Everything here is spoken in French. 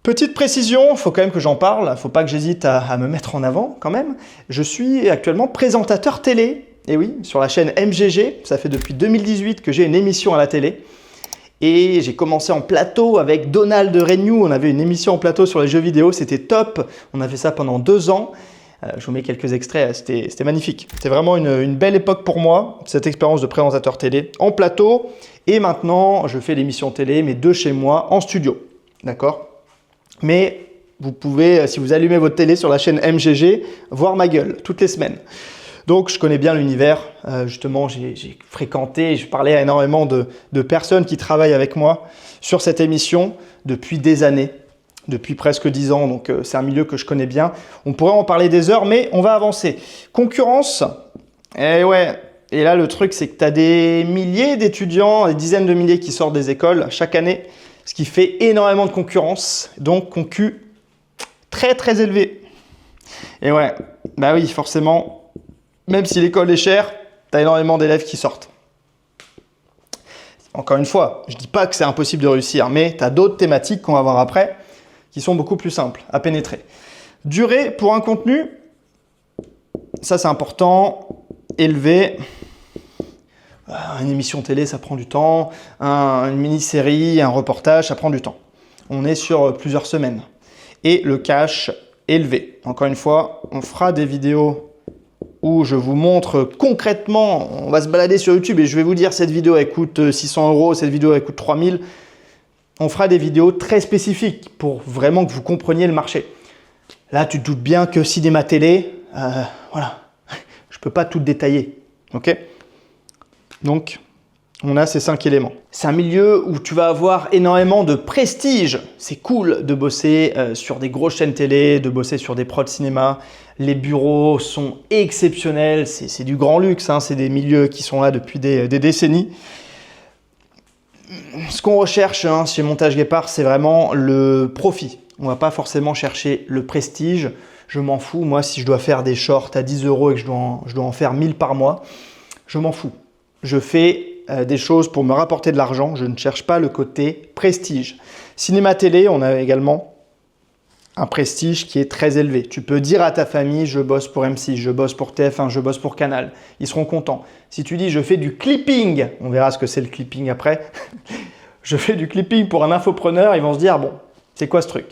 Petite précision, il faut quand même que j'en parle, il ne faut pas que j'hésite à me mettre en avant quand même. Je suis actuellement présentateur télé, et oui, sur la chaîne MGG, ça fait depuis 2018 que j'ai une émission à la télé. Et j'ai commencé en plateau avec Donald Renew, on avait une émission en plateau sur les jeux vidéo, c'était top, on a fait ça pendant 2 ans. Je vous mets quelques extraits, c'était magnifique. C'était vraiment une belle époque pour moi, cette expérience de présentateur télé en plateau. Et maintenant, je fais l'émission télé, mais de chez moi, en studio. D'accord? Mais vous pouvez, si vous allumez votre télé sur la chaîne MGG, voir ma gueule toutes les semaines. Donc, je connais bien l'univers. Justement, j'ai fréquenté, je parlais à énormément de personnes qui travaillent avec moi sur cette émission depuis des années, depuis presque 10 ans. Donc, c'est un milieu que je connais bien. On pourrait en parler des heures, mais on va avancer. Concurrence, et ouais. Et là, le truc, c'est que tu as des milliers d'étudiants, des dizaines de milliers qui sortent des écoles chaque année, ce qui fait énormément de concurrence, donc concu très très élevé. Et ouais, bah oui, forcément, même si l'école est chère, tu as énormément d'élèves qui sortent. Encore une fois, je ne dis pas que c'est impossible de réussir, mais tu as d'autres thématiques qu'on va voir après qui sont beaucoup plus simples à pénétrer. Durée pour un contenu, ça c'est important, élevé. Une émission télé, ça prend du temps. Une mini-série, un reportage, ça prend du temps. On est sur plusieurs semaines. Et le cash élevé. Encore une fois, on fera des vidéos où je vous montre concrètement, on va se balader sur YouTube et je vais vous dire cette vidéo elle coûte 600 €, cette vidéo elle coûte 3000. On fera des vidéos très spécifiques pour vraiment que vous compreniez le marché. Là, tu te doutes bien que cinéma télé, voilà, je ne peux pas tout détailler. Ok ? Donc, on a ces 5 éléments. C'est un milieu où tu vas avoir énormément de prestige. C'est cool de bosser sur des grosses chaînes télé, de bosser sur des prods cinéma. Les bureaux sont exceptionnels. C'est du grand luxe, hein. C'est des milieux qui sont là depuis des décennies. Ce qu'on recherche chez Montage Guépard, c'est vraiment le profit. On ne va pas forcément chercher le prestige. Je m'en fous. Moi, si je dois faire des shorts à 10 € et que je dois en faire 1000 par mois, je m'en fous. Je fais des choses pour me rapporter de l'argent. Je ne cherche pas le côté prestige. Cinéma télé, on a également un prestige qui est très élevé. Tu peux dire à ta famille, je bosse pour M6, je bosse pour TF1, je bosse pour Canal. Ils seront contents. Si tu dis, je fais du clipping, on verra ce que c'est le clipping après. Je fais du clipping pour un infopreneur, ils vont se dire, bon, c'est quoi ce truc?